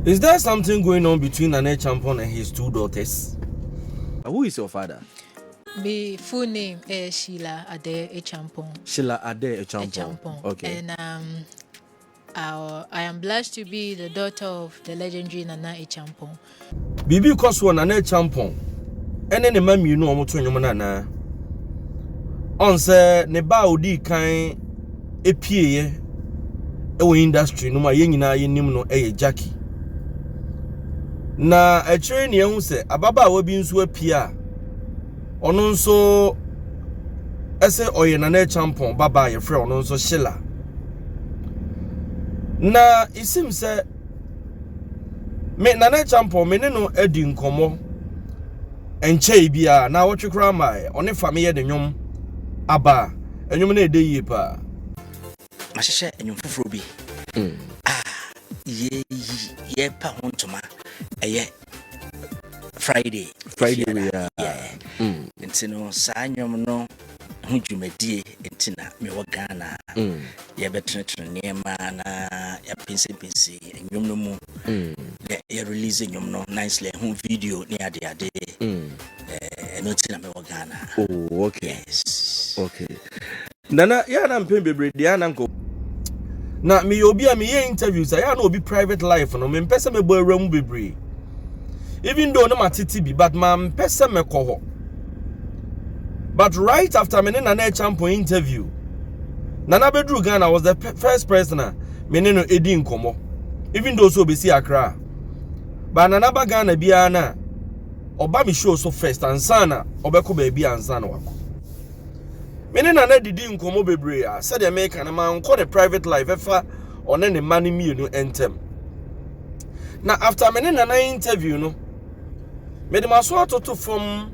Is there something going on between Acheampong and his two daughters? Who is your father? My full name is Sheila Acheampong. Sheila Acheampong. Okay. And I am blessed to be the daughter of the legendary Nana Acheampong. Bibi Koswo Nana Acheampong. And then the man you know to your nana. On say ne ba odi kan epie ewo industry no ma yenyina yenim no Djka. Na echere ne ehu se ababa wa bi nso apia ono nso ese oye Nana Acheampong baba ye frɛ ono nso Sheila. Na isim se me Nana Acheampong me ne no adi nkomo enche bia na wo twekra mai one family de nwom aba enyum na edeyi pa mahyehyɛ enyum foforo bi ye pa hontoma eye Friday yeah ntino saa nyom no ho dwumadie ntina me wo Ghana ye betrentre niema na ya pinsi enyum no mu ye release enyum no nicely ho video ni ade no ntina me wo Ghana. Oh, okay. Yes. Okay. Nana ya na mpem bebre dia na nko na me obi a me ye interviews ya na obi private life no me mpese me bo awram bebre even though no matiti bi but ma mpese me ko. But right after me Nana Acheampong interview, Nana Bedru Ghana was the first person me no edi nkomo. Even though so be see Accra. But Nana ba Ghana bia na oba me show so first and sana obeko baby and sana wako. Me Nana didi nkomo bebre a said the make na man call the private life efa on any money me no entem. Na after me Nana interview no me de maso atoto from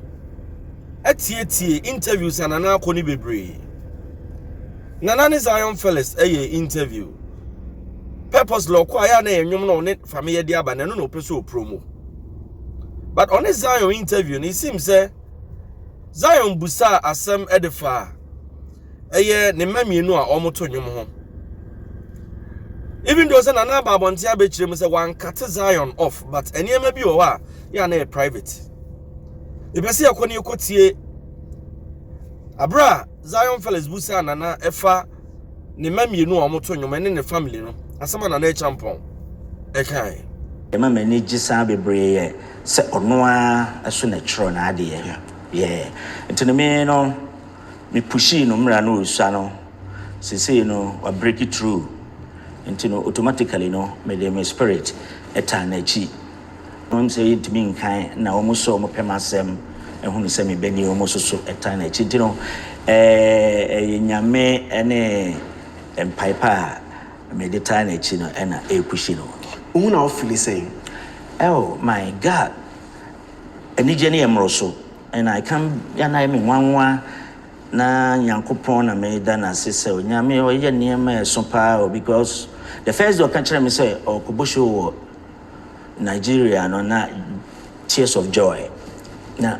Acheampong interviews and Nana akoni bebre. Nana ni Zion fellas interview. Purpose lo kwa ya na enwom no ne family dia ba na no peso promo. But on a Zion interview, it seems Zion busa asem edifa. Ne mami no a omoto nwom ho. Even though Nana Babonti abechire mu say one cut Zion off, but enema bi o wa ya na private. Ibesi akoni ekotie abra Zion fellas busa Nana efa ne mami no a omoto nwom ne family no. Asema Nana Acheampong ekai. Ema mani gisa bebre se ono a aso na tro na ade yeah ntino me no me pushi no mra no usua no sese no wa break it through ntino automatically no me dey my spirit eta na chi no say it me nkan na omo so omo pemasem ehunu se me beni omo so eta na chi ntino nyame ene empaipa me dey ta na chi no ena pushi no who now feel saying, oh my God, and Emroso, and I come and I mean one na Yankopon na me dana sister, Yami or Yan near me somehow because the first door country me say, oh Kubusho Nigeria no na tears of joy. Na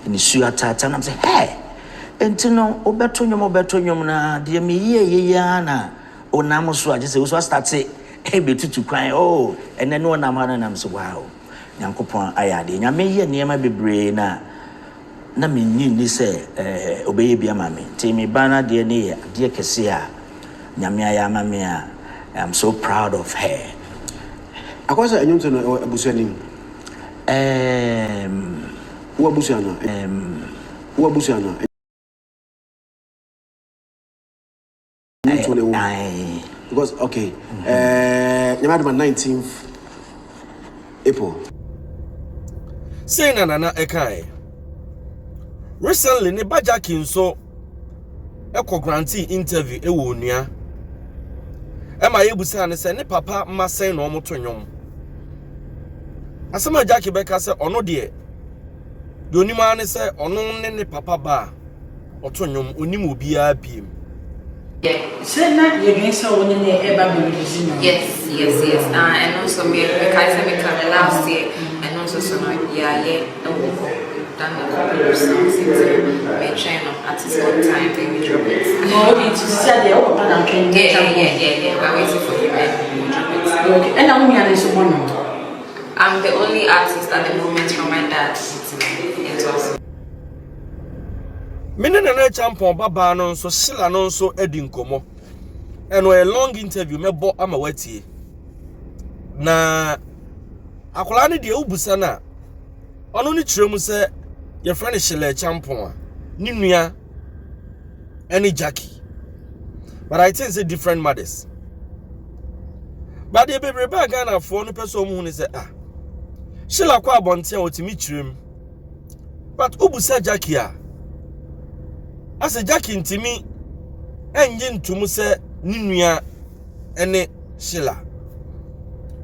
in the Suata and I'm say, hey, and to know Obertonium na dear me ye yana or Namosu, I just was start say. Ebe tutu kwan oh ene no na ma na so wow Nyankopon ayade nyame ye niema bebre na menyi ni se obeye bia ma me ti me bana de ne ye de kese a nyame aya ma me a I'm so proud of her. Akwasa enyum to no abusuani wo abusuana because okay Nyamad 19th April saying Nana ekai recently ne Djka so eko grantee interview ewo onua ema yebusa ne se ne papa ma sen no omoto nwom asema Djka beka se ono de onima ne se ono ne papa ba oto nwom onim obi a biem. Say not you can say when they ever be releasing. Yes. And also me because me come last year and also so yeah done a couple of songs into me train up at this one time then we drop it. Oh, it's Saturday or Pan can yeah. I'm waiting for you and we drop it. Okay. And I'm here is one. I'm the only artist at the moment from my dad. It was. Mene na Acheampong baba no nso Sheila no nso edi nkomo. Eno a long interview mebo ama watie. Na akola ne de obusa na ono ne kiremu se your friend Sheila Acheampong a ni nua ene Djka. But I think it's different mothers. But the baby bag Ghana for no person who say Sheila kwa abonte otimi kirem. But obusa Djka as a Djka ntimi enye ntumu se ni nua ene Sheila.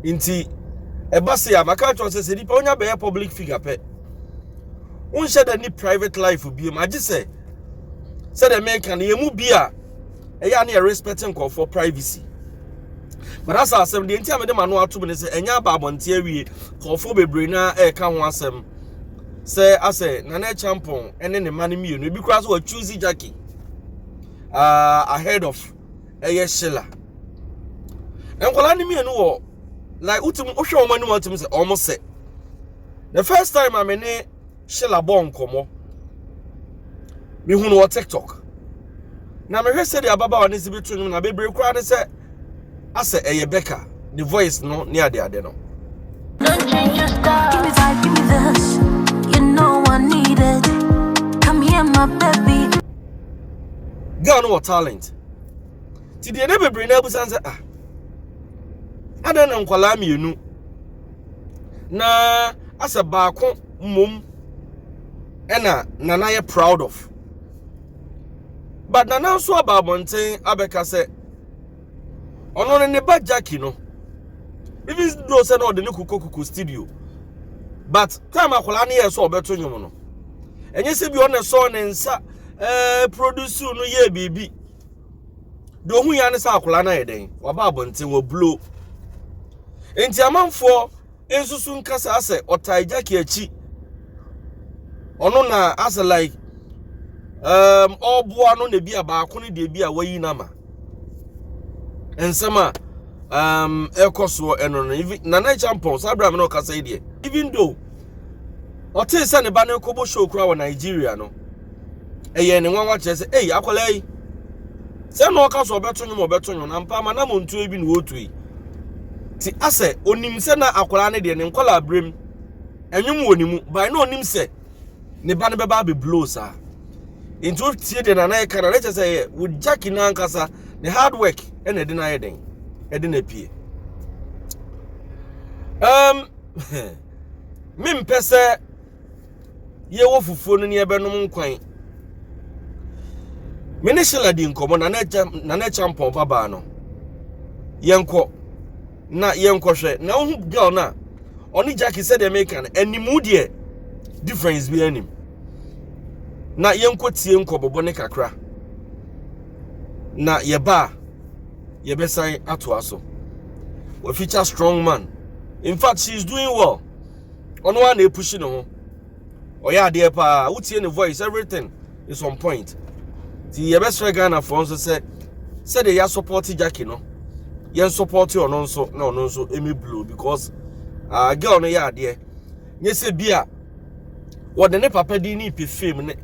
Inti ebase ya maka cho se di pa onya be public figure pe. Unhye da ni private life bi ma agi se the American yemu bia eya na respecting call for privacy. But as I said, the entire man no ato be say enya ba abonte awie call for bebre na e ka ho asem. Say ase na Acheampong ene ne man mi no bi kura so choose Djka ahead of Sheila. Enkola ni mi no wo like utum ohwe o manu atum say almost say the first time I mene Sheila bon komo me hu no TikTok na me hwese de ababa wa ne sibi tunu na bebre kura ne say ase Djka the voice no ne ade no. Don't change your style. Give me vibe, give me this. You know I need it. Come here, my baby. Girl no talent. Ti de ne bebre na abusan say adana nkwala mienu na asa baako mom ena nana ye proud of. But nana so ababonten abeka say ono ne ba Djka no even though say no de ne kuku studio but time akwala ne ye so obeto nyum no enye se bi ono so ne nsa produce no ye bibi do hu ya ne sa akwala na ye den waba abonten wo blow enti amanfo ensusu nkasa ase otai Djka achi ono na ase like obo ano na bia baako ne de bia wayi na ma ensema ekoso eno no even na Acheampong sabra me no kasa ide even though ote se ne ba ne kobo show kura wa Nigeria no eye ne nwanwa kire se akola yi se no ka so obeto nyum na mpa ma na montu ebi ne wotu yi ti ase onim se na akola ne de ne nkola abrem enwum wonimu by no onim se ne ba ne beba be blow sa into tie de na na ka na leche say with Djka na nkasa the hard work and edi na yeden edi na pie me mpese ye wo fufuo no ne ebenom nkwan me ne Sheila di nkomo na Acheampong baba no yenko na yenkohwe na ohu girl na oni Djka said the American animu de difference bi anim na yenko tie nkobobo ne kakra na yeba yebesan ato aso we feature strong man. In fact, she's doing well on one e pushing no oya de pa utie ne voice everything is on point. Ti yebesre Ghana for so say they ya support Djka no yen support you no nso na no nso emi blue because girl no ya de nye se bia what the ne papa di ni pe fame ne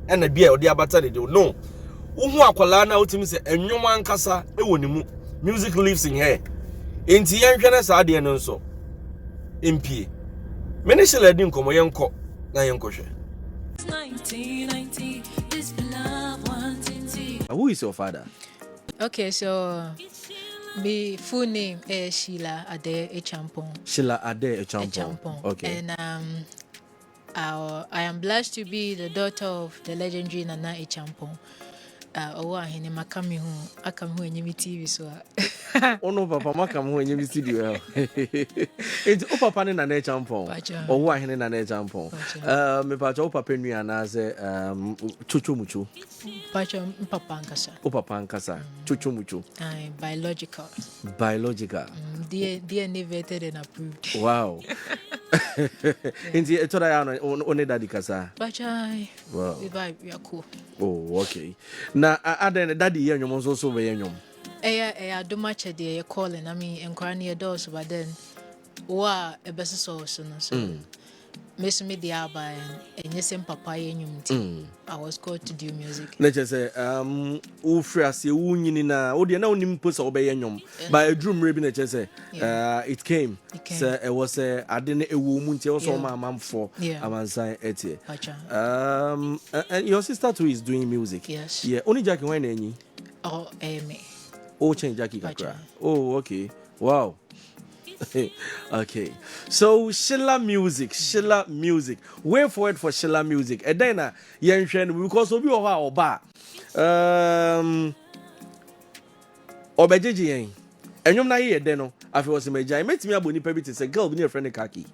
ena bia o de abata de no uhu akwala na utimi se enwom ankasa ewonimu music lives in here enti yenhwene sa de no nso MP mene Sheila di nkomo yenko na yenkohwe. 1990 this love wanting. Who is your father? Okay, so my full name is Sheila Acheampong. Sheila Acheampong. Okay. And I am blessed to be the daughter of the legendary Nana Acheampong. Ahene makami hu akam hu enyimi TV so Ono papa makam hu enyimi studio. Enti o papa ne Nana Acheampong. Owo ahene Nana Acheampong. Me pacha o papa nua na se chuchumuchu. Pacha papa nkasa. O papa nkasa chuchumuchu. Biological. DNA vetted and approved. Wow. Enti etoda ya no daddy kasa. Pacha. Wow. We are cool. Oh, okay. Na aden daddy ye nyom so be nyom. I do much de calling. I mean, enquiring your doors, but then wa ebese so no so Miss Media by and yes and papa I was called to do music. Let's just say ufrasi unyini na odi na onim post obey nyom by a drum rebi na say it came so it was adene ewu mu nti also ma amamfo amansan etie and your sister too is doing music. Yes. Yeah, only Jackie when enyi. Oh, me. Oh, change Jackie kakra. Oh, okay. Wow. Okay, so Sheila music. Wait for it for Sheila music. And then because obi oba obejeje yen. Enyom na ye de no. Afi was meja. Metimi aboni pa bi te say girl bi ne friend Kaki.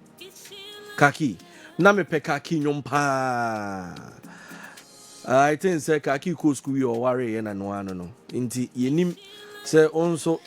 Kaki. Na me pe Kaki nyom pa. I think say Kaki ko school yo worry yen no ano no. Nti yenim say also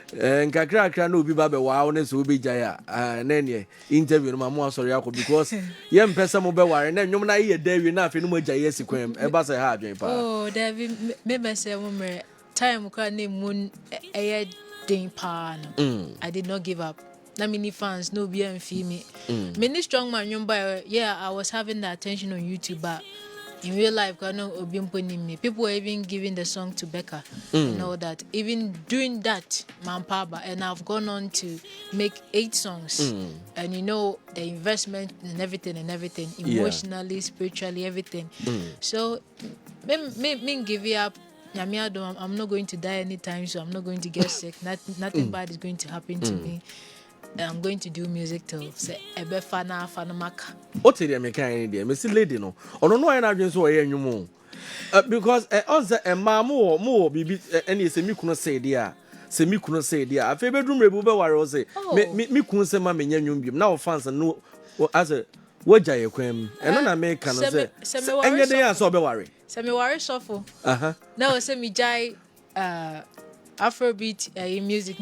nkakra no obi ba be wa won so obi jaya nene interview no mamu asori akọ because ye mpesa mo be ware na nwom na ye dawie na afi no mo jaya sikwem e ba say ha adwen pa. Oh David me say mo mere time kwa na mun eye den pa no. I did not give up. Na many fans no be and feel me. Many strong man nyomba yeah I was having the attention on YouTube but in real life, people were even giving the song to Djka and all that. Even doing that, Mampaba, and I've gone on to make 8 songs. And you know, the investment and everything, emotionally, spiritually, everything. So, me give it up. I'm not going to die anytime, so I'm not going to get sick. Nothing bad is going to happen to me. I'm going to do music till say ebe fana maka. O tell me kan dey me see lady no. Ono no na adwen so o ye nwumo. Because onse mamu mo bibi ene se mi kunu say dia. Se mi kunu say dia. Afa bedroom rebu be ware o say mi kunu se ma menya nwum biem. Na o fans no as a waja ye kwam. Eno na me kan say enye dey aso be ware. Se me ware sofo. Na o say mi jai Afrobeat music.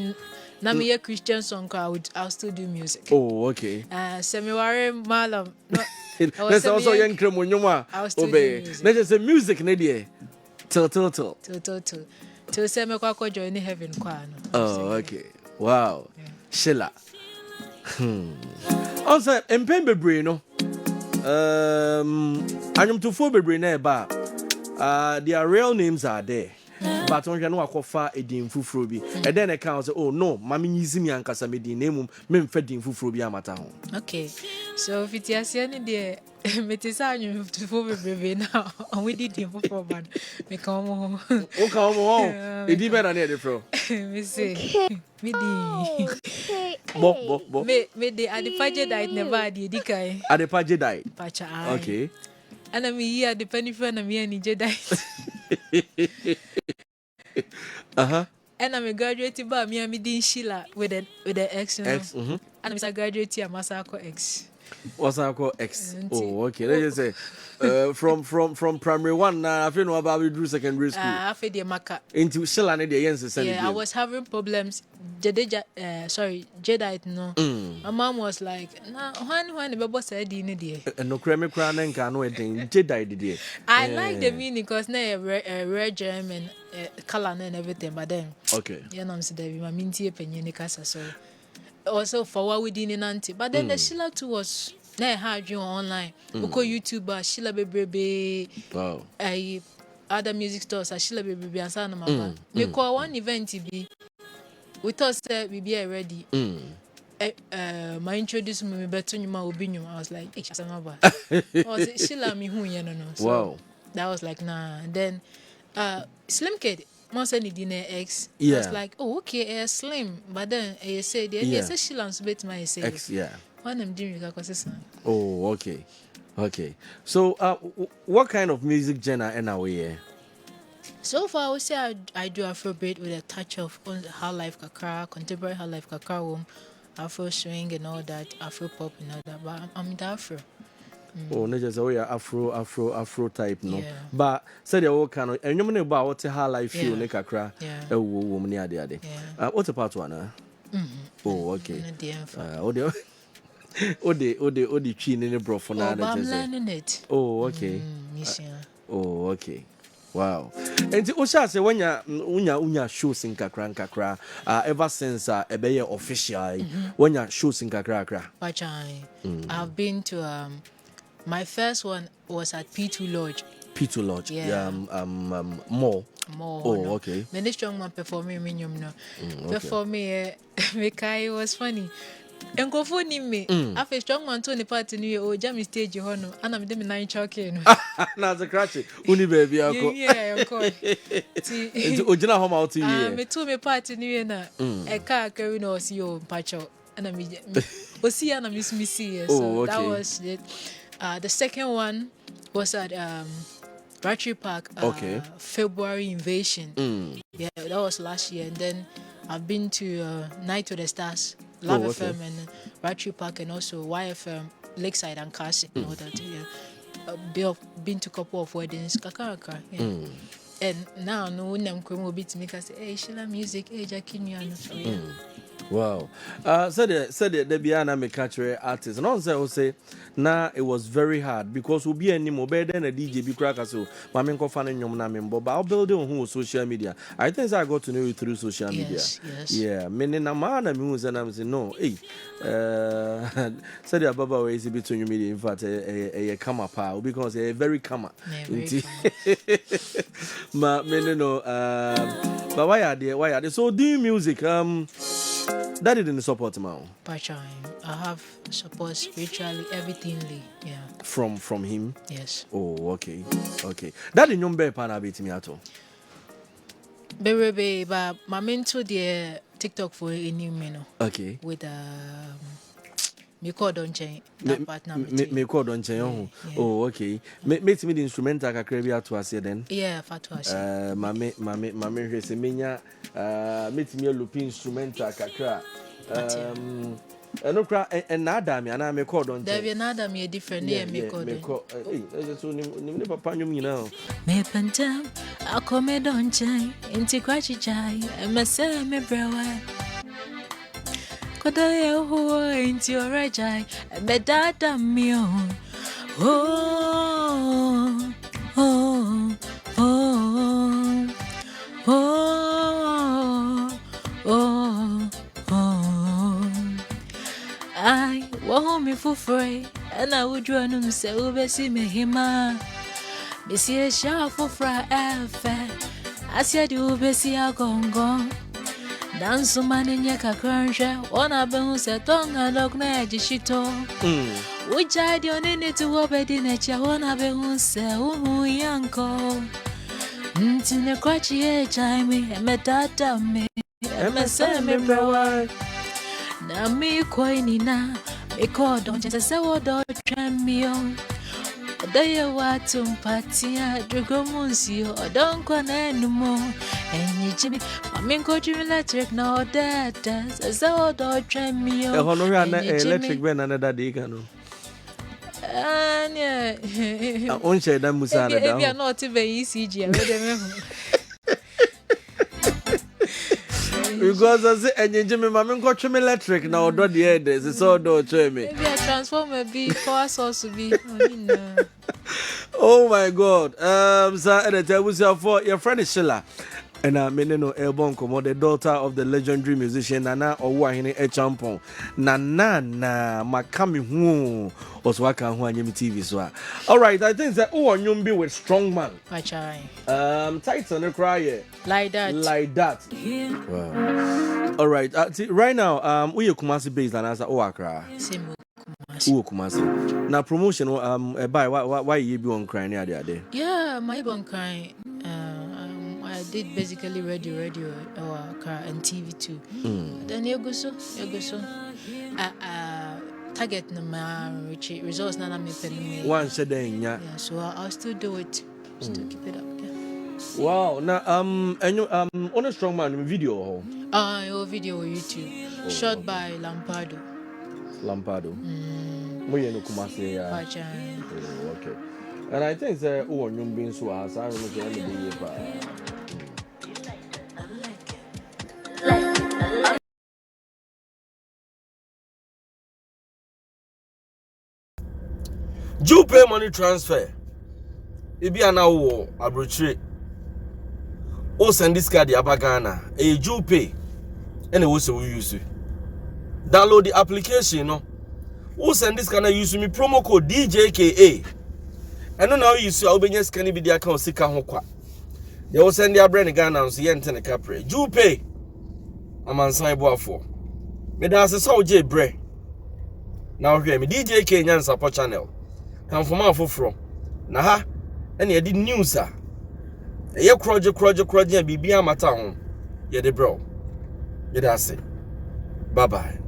Na me a Christian song I'll still do music. Oh, okay. Semiware malam. Let's also young kremonyuma. Obey. Let's say music na dey. Till. Till say me kwa join heaven kwa no. Oh, okay. Wow. Sheila. Also empembe bebre no. Anyum to fo bebre na ba. Their real names are there. But on janu akofa edin fufuro bi and then I can say oh no mami nyizi mi ankasa me din name me mfa din fufuro bi amata ho. Okay, so fitiasia ni de metisa anyu fufuro bebe na on we did din fufuro ban me come ho o ka mo edi be na na de fro me say me di bo me de adipaje diet never adi Djka adipaje diet pacha okay ana me yi adipani fa na me ani je diet and I'm a graduate by me did Sheila with the X. And I'm a graduate at Masako X. What's I call X? Oh, okay. Let's just say from primary 1 now I feel no about we drew secondary school. I feel the Maka into Sheila and the Jens. Yeah, I was having problems. Jedi no. My mom was like, "Nah, when the baby said in the no creme crown and can no thing Jedi did. I like the meaning because na a rare gem and color and everything, but then okay. You know, I'm saying my minty penny casa so. Also for what we did in auntie, but then the Sheila too was na hard you online. Uko YouTuber Sheila baby. Wow. Other music stores Sheila baby and sana mama. Me call one event be. We thought that we be ready. My introduce me better you my opinion. I was like, was it Sheila me who you know? So wow. That was like nah. And then Slim Kid. Mom said he didn't X. I was like, oh, okay, slim. But then I said, yeah, say Sheila's bit my say. X, yeah. One of them doing oh, okay. Okay. So, what kind of music genre anyway? So far, I would say I do Afrobeat with a touch of how life kakra, contemporary how life kakra, Afro swing and all that, Afro pop and all that. But I'm in the Afro. Oh, not just Afro type, no. Yeah. But said the old kind of, and you know about what how life feel, like a cry. Oh, woman, yeah. What's a part one? Oh, okay. The chin in the bro for now. I'm learning it. Oh, okay. Oh, okay. Wow. And Osha say when unya shows in kakra ever since ebeye official when ya shows in kakra. I've been to my first one was at P2 Lodge. P2 Lodge. Yeah. More. Oh, No. okay. Many strong man performing minimum no. Okay. Performing it was funny. Enkofo ni me. Afi strong man to the party ni o jam stage hono. Ana me dem nine choke no. Na the crash. Uni baby ako. Yeah, of course. Ti ojina home out here. Me to me party ni na. E car carry no see o pacho. Ana me o see ana miss me see. So that was it. The second one was at Battery Park, February Invasion. Yeah, that was last year. And then I've been to Night to the Stars, Love FM, and Battery Park, and also YFM, Lakeside and Kasi, and all that. Yeah. Been to a couple of weddings, kakaraka. Yeah. And now, no one am coming over to me and say, hey, Sheila music, hey, Djka. So, yeah. Wow. Said the Biana me catch artist. And say na it was very hard because we be any more better than a DJ be cracker so mama ko fan nyom na member but I'll build on who social media. I think I got to know you through social media. Yes. Yeah, me na man me who say na say no. Hey. Said the baba way is between you media in fact a camera pa because a very camera. Ma me no but why are they so doing music Daddy didn't support him. I have support spiritually, everythingly. Yeah. From him? Yes. Oh, okay. Daddy nyombe pana bit me ato. Baby, but my mentor the TikTok for any minute. Okay. With me call Djka. That partner. Me call Djka. Oh, okay. Me me the instrumental kakra bi ato ase then. Yeah, fatu ase. Mame hwese menya me loop instrumental kakra. No cra and nada me ana me call Djka. There be nada me different name me call. Hey, so ni papa nyum nyina. Me pantem akome Djka inti kwachi chai me say me brewa. Koda ye ho inti orajai me dada mi I want me for free, and I would run him so busy me hima. Busy a shop for fry affair. I said you busy a gong. Dance man in your crunch, one of them said, Tongue and dog shito. Which I don't need to obey in a chair, one of them say, oh, yanko. Ntine kwachi chime, and me tata me, and me say me bro. Na me coini na, me call don't just say what don't tram me on. They are what to patia, Dragomuncio, or don't con anymore. And you Jimmy, I mean, coach you electric now that as all don't tram me on. A honorary electric ben another Djka. And yeah, Onche da musana if you are not even ECG, I remember. Because I say, and you Jimmy, Mamma got him electric now, do the head, it's all do me. Maybe a transformer be power source to be. Oh my God. Sir, and I tell you for your friend is Sheila. And I mean, no, Elbon, the daughter of the legendary musician Nana Owahine Acheampong. Nana, Makami Hu, Oswaka Hu, and TV. So, all right, I think that you be with strong man. Tighten the cry. Like that. Wow. All right, right now, we are Kumasi based and as Oakra. Kumasi. Now promotion, by why you be on crying there? Yeah, my bon crying. I did basically radio and TV too. Then you go so. Target number which results na me penny. One said yeah. So I'll still do it. Still keep it up. Yeah. Wow. Now and you on a strong man video. Your video on YouTube. Shot by Lampardo. Moye no Kumasi ya. Okay. And I think that you being so as I don't know any Do you pay money transfer? It be an hour, arbitrary. o send this card abagana e Ju pay ene wo se wo use download the application no wo send this card use me promo code DJKA eno na use a obenya scan bi dia account sika ho kwa ye wo send dia brand Ghana so ye ntene kapre Ju pay amansan boafo me da se so je bre na hwe me DJK nyansa po channel kan foma foforo na ha ene ye di news a ye kroje bibia mata ho ye de bro ye da se bye bye.